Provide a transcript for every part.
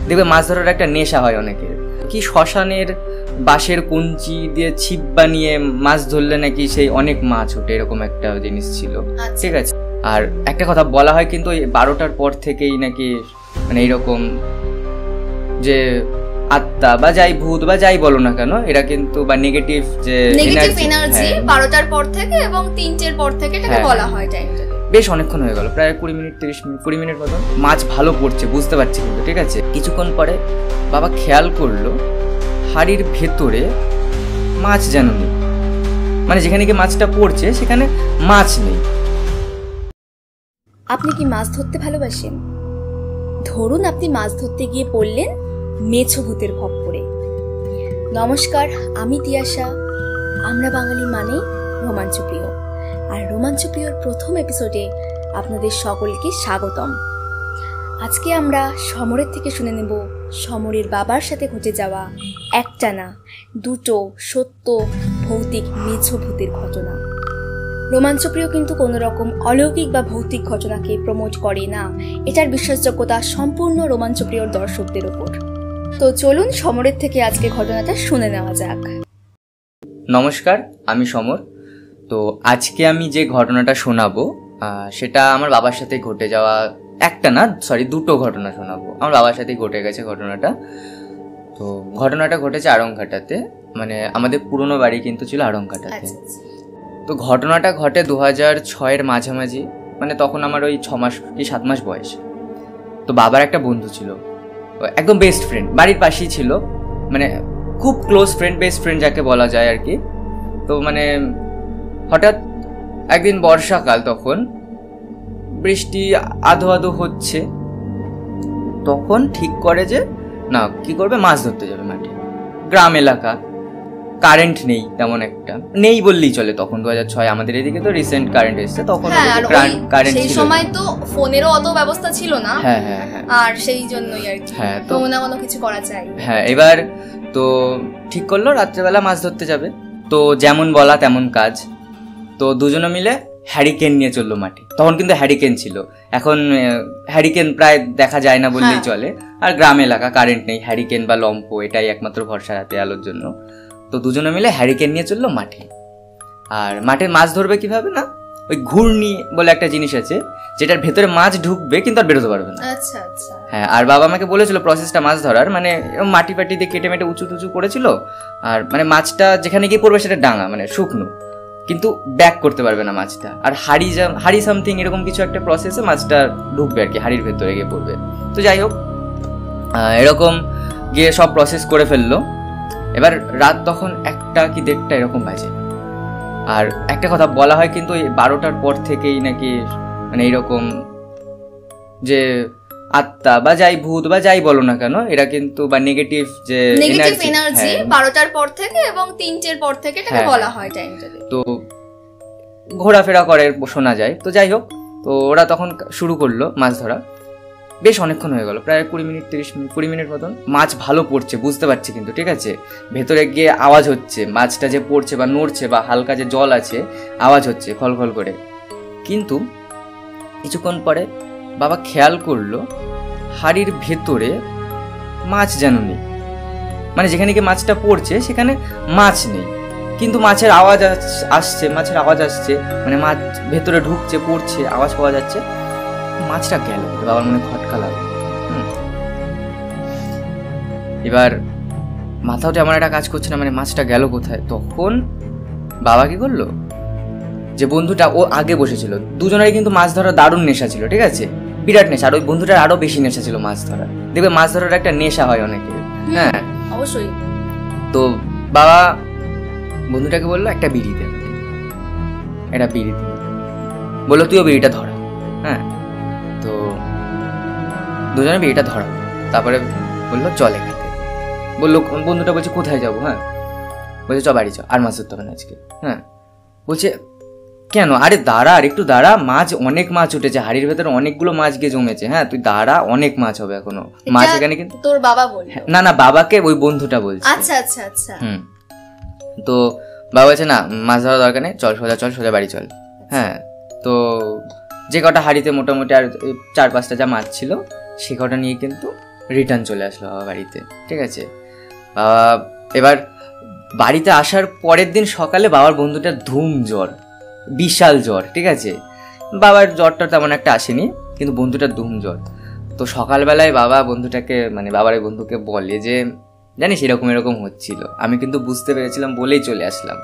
দেখবে মাছ ধরার একটা নেশা হয় অনেকের, কি শ্মশানের বাঁশের কঞ্চি দিয়ে ছিপ বানিয়ে মাছ ধরলে নাকি সেই অনেক মাছ ওঠে, এরকম একটা জিনিস ছিল। ঠিক আছে, আর একটা কথা বলা হয় কিন্তু ওই 12টার পর থেকেই নাকি মানে এইরকম যে আত্মা বা যাই ভূত বা যাই বলো না কেন, এরা কিন্তু বা নেগেটিভ যে এনার্জি 12টার পর থেকে এবং 3টের পর থেকে এটাকে বলা হয় টাইমটা। বেশ অনেকক্ষণ হয়ে গেল, প্রায় 20 মিনিট 30 মিনিট 20 মিনিট মতো। মাছ ভালো পড়ছে বুঝতে পারছি কিন্তু, ঠিক আছে। কিছুক্ষণ পরে বাবা খেয়াল করলো হাড়ির ভেতরে মাছ যেন নেই, মানে যেখানে কি মাছটা পড়ছে সেখানে মাছ নেই। আপনি কি মাছ ধরতে ভালোবাসেন? ধরুন আপনি মাছ ধরতে গিয়ে পড়লেন মেছো ভূতের খপ্পরে। নমস্কার, আমি তিয়াশা। আমরা বাঙালি মানে রোমাঞ্চপ্রিয়, আর রোমাঞ্চপ্রিয়র প্রথম এপিসোডে আপনাদের সকলকে স্বাগতম। আজকে আমরা সমরের থেকে শুনে নেব সমরের বাবার সাথে ঘটে যাওয়া একটা না দুটো সত্য ভৌতিক মেছো ভূতের ঘটনা। রোমাঞ্চপ্রিয় কিন্তু কোনো রকম অলৌকিক বা ভৌতিক ঘটনাকে প্রমোট করে না, এটার বিশ্বাসযোগ্যতা সম্পূর্ণ রোমাঞ্চপ্রিয়র দর্শকদের উপর। তো চলুন সমরের থেকে আজকে ঘটনাটা শুনে নেওয়া যাক। নমস্কার, আমি সমর। তো আজকে আমি যে ঘটনাটা শোনাবো সেটা আমার বাবার সাথে ঘটে যাওয়া একটা না দুটো ঘটনা শোনাবো। আমার বাবার সাথেই ঘটে গেছে ঘটনাটা। তো ঘটনাটা ঘটেছে আড়ংঘাটাতে, মানে আমাদের পুরনো বাড়ি কিন্তু ছিল আড়ংঘাটাতে। তো ঘটনাটা ঘটে 2006-এর মাঝামাঝি, মানে তখন আমার ওই 6 মাস কি 7 মাস বয়স। তো বাবার একটা বন্ধু ছিল, একদম বেস্ট ফ্রেন্ড, বাড়ির পাশেই ছিল, মানে খুব ক্লোজ ফ্রেন্ড, বেস্ট ফ্রেন্ড যাকে বলা যায় আর কি। তো মানে হঠাৎ একদিন বর্ষাকাল, তখন বৃষ্টি আধো আধো হচ্ছে, তখন ঠিক করে যে না কি করবে, মাছ ধরতে যাবে মাঠে। গ্রাম এলাকা, কারেন্ট নেই তেমন একটা, নেই বললেই চলে। তখন 2006 আমাদের এদিকে তো রিসেন্ট কারেন্ট এসেছে, তখন কারেন্ট সেই সময় তো ফোনেরও অত ব্যবস্থা ছিল না। হ্যাঁ, আর সেই জন্যই আর কি, হ্যাঁ, তো না কোনো কিছু করা যায়। হ্যাঁ, এবার তো ঠিক করলো রাত্রেবেলা মাছ ধরতে যাবে। তো যেমন বলা তেমন কাজ। তো দুজনে মিলে হ্যারিকেন নিয়ে চললো মাঠে। তখন কিন্তু হ্যারিকেন ছিল, এখন হ্যারিকেন প্রায় দেখা যায় না বললেই চলে। আর গ্রাম এলাকা, কারেন্ট নেই, হ্যারিকেন বা লম্প এটাই একমাত্র ভরসা রাতে আলোর জন্য। তো দুজনে মিলে হ্যারিকেন নিয়ে চললো মাঠে। আর মাঠে মাছ ধরবে কিভাবে না, ওই ঘূর্ণি বলে একটা জিনিস আছে, যেটার ভেতরে মাছ ঢুকবে কিন্তু আর বেরোতে পারবে না। আচ্ছা আচ্ছা। হ্যাঁ, আর বাবা আমাকে বলেছিল প্রসেসটা মাছ ধরার, মানে মাটি ফাটি দিয়ে কেটে মেটে উঁচু টুচু করেছিল। আর মানে মাছটা যেখানে গিয়ে পড়বে সেটা ডাঙা, মানে শুকনো, কিন্তু ব্যাক করতে পারবে না মাছটা। আর হাড়ি সামথিং এরকম কিছু একটা প্রসেসে মাছটা ঢুকবে আর কি, হাড়ির ভেতরে গিয়ে পড়বে। তো যাই হোক, এরকম গিয়ে সব প্রসেস করে ফেললো। এবার রাত তখন 1টা কি 1:30 এরকম বাজে। আর একটা কথা বলা হয় কিন্তু ওই 12টার পর থেকেই নাকি মানে এইরকম যে আত্মা বা যাই ভূত বা যাই বলো না কেন, এরা কিন্তু বা নেগেটিভ যে এনার্জি 12টার পর থেকে এবং 3টের পর থেকে এটাকে বলা হয় টাইমটা, তো ঘোরাফেরা করে শোনা যায়। তো যাই হোক, তো ওরা তখন শুরু করলো মাছ ধরা। বেশ অনেকক্ষণ হয়ে গেল, প্রায় 20 মিনিট 30 মিনিট 20 মিনিট মতন। মাছ ভালো পড়ছে বুঝতে পারছি কিন্তু, ঠিক আছে। ভেতরে গিয়ে আওয়াজ হচ্ছে, মাছটা যে পড়ছে বা নড়ছে বা হালকা যে জল আছে আওয়াজ হচ্ছে খলখল করে। কিন্তু কিছুক্ষণ পরে বাবা খেয়াল করলো হাড়ির ভেতরে মাছ যেন নেই, মানে যেখানে গিয়ে মাছটা পড়ছে সেখানে মাছ নেই, কিন্তু মাছের আওয়াজ আসছে, মানে মাছ ভেতরে ঢুকছে, পড়ছে, আওয়াজ পাওয়া যাচ্ছে। মাছটা গেল, বাবার মনে খটকা লাগলো। এবার মাথাতে আমার একটা কাজ করছে না, মানে মাছটা গেল কোথায়। তখন বাবা কি করলো, যে বন্ধুটা ও আগে বসেছিল, দুজনেরই কিন্তু মাছ ধরার দারুণ নেশা ছিল, ঠিক আছে, বিরাট নেশা। আর ওই বন্ধুটার আরো বেশি নেশা ছিল মাছ ধরার। দেখবে মাছ ধরার একটা নেশা হয় অনেকের, হ্যাঁ অবশ্যই। তো বাবা বন্ধুটাকে বললো একটা বিড়ি দে, একটা বিড়ি দে, বললো তুইও বিড়িটা ধরা। হ্যাঁ, তো দুজনে বিড়িটা ধরা। তারপরে বললো চল এখানে। বললো, বন্ধুটা বলছে কোথায় যাবো? হ্যাঁ, বলছে চ বাড়ি চ, আর মাছ ধরতে হবে না আজকে। হ্যাঁ, বলছে কেন? আরে দাঁড়া, আর একটু দাঁড়া, মাছ অনেক মাছ উঠেছে, হাড়ির ভেতরে অনেকগুলো মাছ গিয়ে জমেছে। হ্যাঁ, তুই দাঁড়া, অনেক মাছ হবে এখনো। মাছ এখানে কিন্তু তোর বাবা বলল? না, বাবাকে ওই বন্ধুটা বলছে। আচ্ছা আচ্ছা আচ্ছা। তো বাবা বলছে না, মাছ ধরা দরকার নেই, চল সোজা বাড়ি চল। হ্যাঁ, তো যে কটা হাড়িতে মোটামুটি আর 4-5টা যা মাছ ছিল সে কটা নিয়ে কিন্তু রিটার্ন চলে আসলো বাবা বাড়িতে, ঠিক আছে। বাবা এবার বাড়িতে আসার পরের দিন সকালে বাবার বন্ধুটার ধুম জ্বর, বিশাল জ্বর, ঠিক আছে। বাবার জ্বরটা তেমন একটা আসেনি, কিন্তু বন্ধুটার ধুম জ্বর। তো সকালবেলায় বাবা বন্ধুটাকে মানে বাবার বন্ধুকে বলে যে জানিস এরকম এরকম হচ্ছিল। আমি কিন্তু বুঝতে পেরেছিলাম বলেই চলে আসলাম,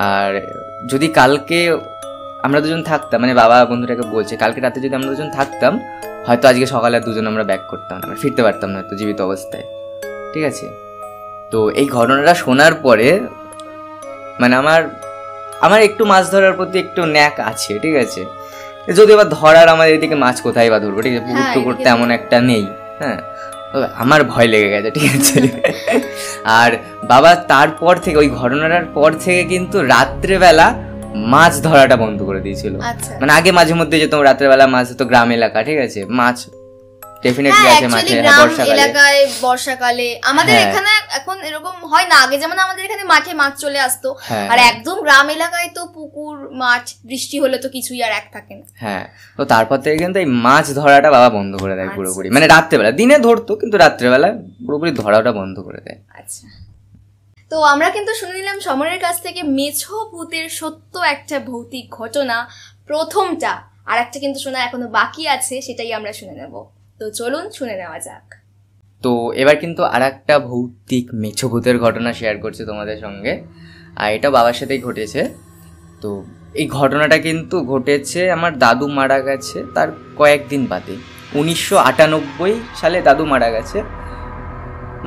আর যদি কালকে আমরা দুজন থাকতাম, মানে বাবা বন্ধুটাকে বলছে কালকে রাতে যদি আমরা দুজন থাকতাম হয়তো আজকে সকালে দুজন আমরা ব্যাক করতাম না, ফিরতে পারতাম না হয়তো জীবিত অবস্থায়, ঠিক আছে। তো এই ঘটনাটা শোনার পরে মানে আমার একটু মাছ ধরার প্রতি একটু ন্যাক আছে, ঠিক আছে। যদি এবার ধরার আমাদের এদিকে মাছ কোথায় বা ধরবো, ঠিক আছে, পুকুর টুকুর তেমন একটা নেই, হ্যাঁ। আমার ভয় লেগে গেছে, ঠিক আছে। আর বাবা তারপর থেকে ওই ঘটনাটার পর থেকে কিন্তু রাত্রেবেলা মাছ ধরাটা বন্ধ করে দিয়েছিল। মানে আগে মাঝে মধ্যে যেতাম রাত্রেবেলা মাছ ধরতো, গ্রাম এলাকা, ঠিক আছে, মাছ ডেফিনেটলি আছে মাঠে। বর্ষাকালে আমাদের এখানে এখন এরকম হয় না, আগে যেমন আমাদের এখানে মাঠে মাছ চলে আসতো, আর একদম গ্রাম এলাকায় তো পুকুর মাছ, বৃষ্টি হলে তো কিছুই আর এক থাকে না। হ্যাঁ, তো তারপর থেকে কিন্তু এই মাছ ধরাটা বাবা বন্ধ করে দেয় পুরোপুরি, মানে রাত্রেবেলা, দিনে ধরতো কিন্তু রাত্রেবেলা পুরোপুরি ধরাটা বন্ধ করে দেয়। আচ্ছা, তো আমরা কিন্তু শুনে নিলাম সমরের কাছ থেকে মেছো ভূতের সত্য একটা ভৌতিক ঘটনা, প্রথমটা। আর একটা কিন্তু শোনা এখনো বাকি আছে, সেটাই আমরা শুনে নেব। তো চলুন শুনে নেওয়া যাক। তো এবার কিন্তু আর একটা ভৌতিক মেছো ভূতের ঘটনা শেয়ার করছে তোমাদের সঙ্গে, আর এটা বাবার সাথেই ঘটেছে। তো এই ঘটনাটা কিন্তু ঘটেছে আমার দাদু মারা গেছে তার কয়েকদিন বাদে, 1998 সালে দাদু মারা গেছে,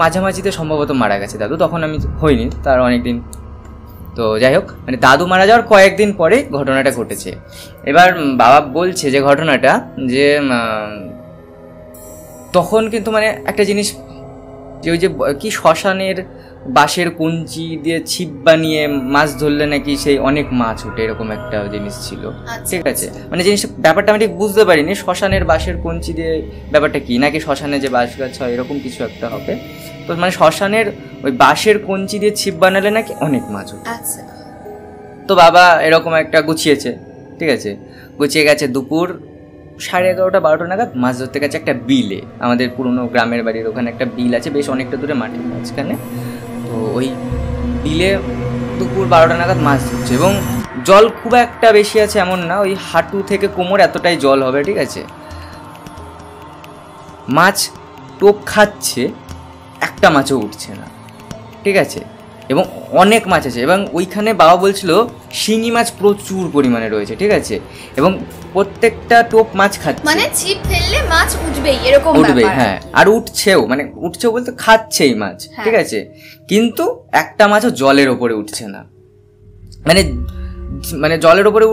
মাঝামাঝিতে সম্ভবত মারা গেছে দাদু, তখন আমি হইনি, তার অনেকদিন। তো যাই হোক, মানে দাদু মারা যাওয়ার কয়েকদিন পরে ঘটনাটা ঘটেছে। এবার বাবা বলছে যে ঘটনাটা যে তখন কিন্তু মানে একটা জিনিস, যে ওই যে কি শ্মশানের বাঁশের কঞ্চি দিয়ে ছিপ বানিয়ে মাছ ধরলে নাকি সেই অনেক মাছ ওঠে, এরকম একটা জিনিস ছিল, ঠিক আছে। মানে জিনিসটা ব্যাপারটা আমি ঠিক বুঝতে পারিনি, শ্মশানের বাঁশের কঞ্চি দিয়ে ব্যাপারটা কি, নাকি শ্মশানে যে বাঁশ গাছ হয় এরকম কিছু একটা হবে। তো মানে শ্মশানের ওই বাঁশের কঞ্চি দিয়ে ছিপ বানালে নাকি অনেক মাছ ওঠে। তো বাবা এরকম একটা গুছিয়েছে, ঠিক আছে, গুছিয়ে গেছে দুপুর 11:30 12টা নাগাদ মাছ ধরতে গেছে একটা বিলে। আমাদের পুরনো গ্রামের বাড়ির ওখানে একটা বিল আছে, বেশ অনেকটা দূরে মাঠের মাঝখানে। তো ওই বিলে দুপুর 12টা নাগাদ মাছ ধরছে, এবং জল খুব একটা বেশি আছে এমন না, ওই হাঁটু থেকে কোমর এতটাই জল হবে, ঠিক আছে। মাছ টোপ খাচ্ছে, একটা মাছও উঠছে না, ঠিক আছে, এবং অনেক মাছ আছে। এবং ওইখানে বাবা বলছিল শিঙি মাছ প্রচুর পরিমাণে রয়েছে, ঠিক আছে, এবং প্রত্যেকটা টোপ মাছ খাচ্ছে, মানে ছিপ ফেললে মাছ উঠবেই, এরকম উঠবেই, হ্যাঁ, আর উঠছেও, মানে উঠছেও বলতে খাচ্ছেই মাছ, ঠিক আছে, কিন্তু একটা মাছও জলের ওপরে উঠছে না, মানে জলের ওপরে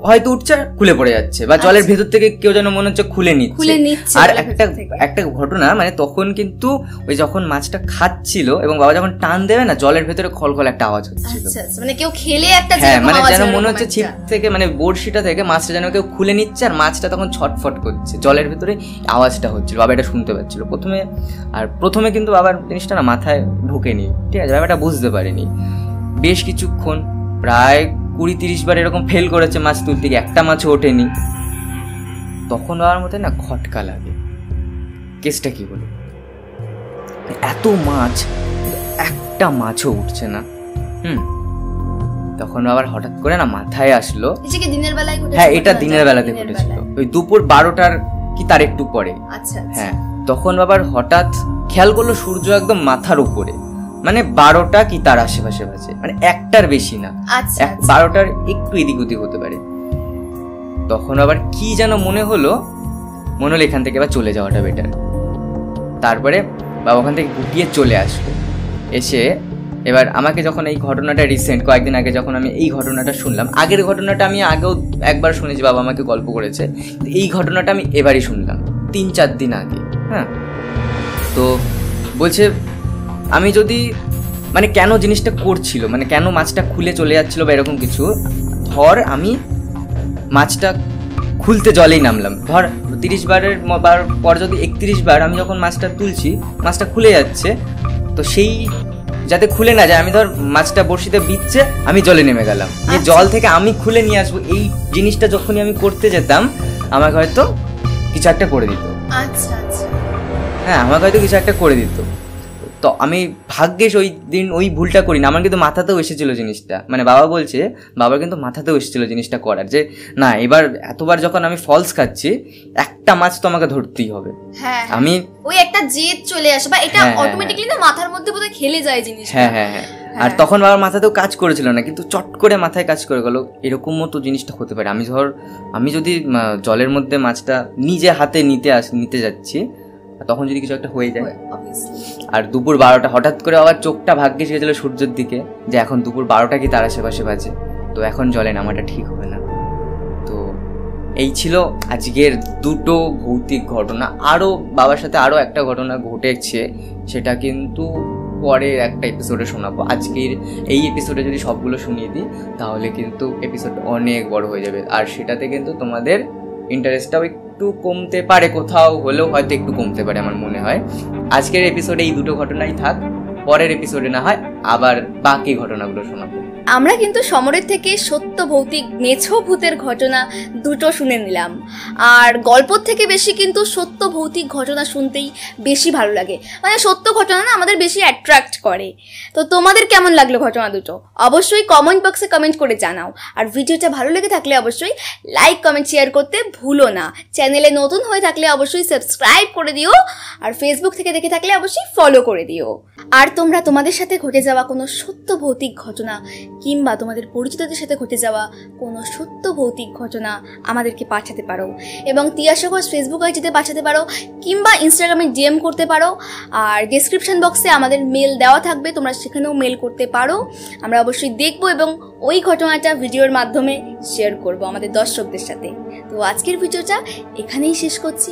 হয়তো উঠছে খুলে পড়ে যাচ্ছে, বা জলের ভেতর থেকে কেউ যেন মনে হচ্ছে খুলে নিচ্ছে। আর একটা ঘটনা, মানে তখন কিন্তু ওই যখন মাছটা খাচ্ছিল এবং বাবা যখন টান দেবে না, জলের ভেতরে খলখল একটা আওয়াজ হচ্ছিল, মানে কেউ খেলে একটা, হ্যাঁ, মানে যেন মনে হচ্ছে ছিপ থেকে, মানে বড়শিটা থেকে মাছটা যেন কেউ খুলে নিচ্ছে, আর মাছটা তখন ছটফট করছে, জলের ভেতরে আওয়াজটা হচ্ছিল, বাবা এটা শুনতে পাচ্ছিল প্রথমে কিন্তু বাবার জিনিসটা না মাথায় ঢুকেনি, ঠিক আছে, বাবা এটা বুঝতে পারেনি। বেশ কিছুক্ষণ, প্রায় 20-30 বার এরকম ফেল করেছে মাছ তুলতে গিয়ে, একটা মাছও ওঠেনি। তখন বাবার মধ্যে না খটকা লাগে, কেসটা কি বলে, এত মাছ একটা মাছও উঠছে না। তখন বাবার হঠাৎ করে না মাথায় আসলো, হ্যাঁ এটা দিনের বেলাতে ঘটেছিল, ওই দুপুর 12টার কি তার একটু পরে। হ্যাঁ, তখন বাবার হঠাৎ খেয়াল করলো সূর্য একদম মাথার উপরে, মানে 12টা কি তার আশেপাশে বাজে, মানে একটার বেশি না, 12টার একটু এদিক ওদিক হতে পারে। তখন আবার কি যেন মনে হলো এখান থেকে এবার চলে যাওয়াটা বেটার। তারপরে বাবা ওখান থেকে গুটিয়ে চলে আসলো, এসে এবার আমাকে যখন এই ঘটনাটা রিসেন্ট কয়েকদিন আগে যখন আমি এই ঘটনাটা শুনলাম, আগের ঘটনাটা আমি আগেও একবার শুনেছি, বাবা আমাকে গল্প করেছে, এই ঘটনাটা আমি এবারই শুনলাম 3-4 দিন আগে। হ্যাঁ, তো বলছে আমি যদি মানে কেন জিনিসটা করছিল, মানে কেন মাছটা খুলে চলে যাচ্ছিল বা এরকম কিছু, ধর আমি মাছটা খুলতে জলেই নামলাম, ধর 30 বারের পর যদি 31 বার আমি যখন মাছটা তুলছি মাছটা খুলে যাচ্ছে, তো সেই যাতে খুলে না যায় আমি ধর মাছটা বড়শিতে বিচ্ছে, আমি জলে নেমে গেলাম, এই জল থেকে আমি খুলে নিয়ে আসবো, এই জিনিসটা যখনই আমি করতে যেতাম আমাকে হয়তো কিছু একটা করে দিত। হ্যাঁ আমাকে হয়তো কিছু একটা করে দিত। তো আমি ভাগ্যেস ওই দিন ওই ভুলটা করি না, আমার কিন্তু মাথাতেও এসেছিলো জিনিসটা, মানে বাবা বলছে বাবার কিন্তু মাথাতেও এসেছিলো জিনিসটা করার, যে না এবার এতবার যখন আমি ফলস খাচ্ছি একটা মাছ তো আমাকে ধরতেই হবে। হ্যাঁ আমি ওই একটা জেদ চলে আসে বা এটা অটোমেটিক্যালি না মাথার মধ্যে বোধহয় খেলে যায় জিনিসটা। হ্যাঁ হ্যাঁ হ্যাঁ। আর তখন বাবার মাথাতেও কাজ করেছিল না, কিন্তু চট করে মাথায় কাজ করে গেল এরকম মতো জিনিসটা হতে পারে। আমি যদি জলের মধ্যে মাছটা নিজে হাতে নিতে যাচ্ছি, তখন যদি কিছু একটা হয়ে যায়। আর দুপুর 12টা হঠাৎ করে আবার চোখটা ভাগ্যে গেছিল সূর্যের দিকে, যে এখন দুপুর 12টা কি তার আশেপাশে বাজে, তো এখন জলে নামাটা ঠিক হবে না। তো এই ছিল আজকের দুটো ভৌতিক ঘটনা। আরও বাবার সাথে আরও একটা ঘটনা ঘটেছে, সেটা কিন্তু পরের একটা এপিসোডে শোনাবো। আজকের এই এপিসোডে যদি সবগুলো শুনিয়ে দিই তাহলে কিন্তু এপিসোড অনেক বড় হয়ে যাবে, আর সেটাতে কিন্তু তোমাদের ইন্টারেস্টটাও একটু কমতে পারে, কোথাও হলেও হয়তো একটু কমতে পারে আমার মনে হয়। আজকের এপিসোডে এই দুটো ঘটনাই থাক, পরের এপিসোডে না হয় আবার বাকি ঘটনাগুলো শোনাবো। আমরা কিন্তু সমরের থেকে সত্য ভৌতিক মেছো ভূতের ঘটনা দুটো শুনে নিলাম, আর গল্পর থেকে বেশি কিন্তু সত্য ভৌতিক ঘটনা শুনতেই বেশি ভালো লাগে, মানে সত্য ঘটনা না আমাদের বেশি অ্যাট্রাক্ট করে। তো তোমাদের কেমন লাগলো ঘটনা দুটো অবশ্যই কমেন্ট বক্সে কমেন্ট করে জানাও, আর ভিডিওটা ভালো লেগে থাকলে অবশ্যই লাইক কমেন্ট শেয়ার করতে ভুলো না। চ্যানেলে নতুন হয়ে থাকলে অবশ্যই সাবস্ক্রাইব করে দিও, আর ফেসবুক থেকে দেখে থাকলে অবশ্যই ফলো করে দিও। আর তোমরা তোমাদের সাথে ঘটে যাওয়া কোনো সত্য ভৌতিক ঘটনা কিংবা তোমাদের পরিচিতদের সাথে ঘটে যাওয়া কোনো সত্য ভৌতিক ঘটনা আমাদেরকে পাঠাতে পারো, এবং তিয়াশা ঘোষ ফেসবুক আইডিতে পাঠাতে পারো কিংবা ইনস্টাগ্রামে ডিএম করতে পারো। আর ডেসক্রিপশন বক্সে আমাদের মেল দেওয়া থাকবে, তোমরা সেখানেও মেল করতে পারো। আমরা অবশ্যই দেখবো এবং ওই ঘটনাটা ভিডিওর মাধ্যমে শেয়ার করব আমাদের দর্শকদের সাথে। তো আজকের ভিডিওটা এখানেই শেষ করছি।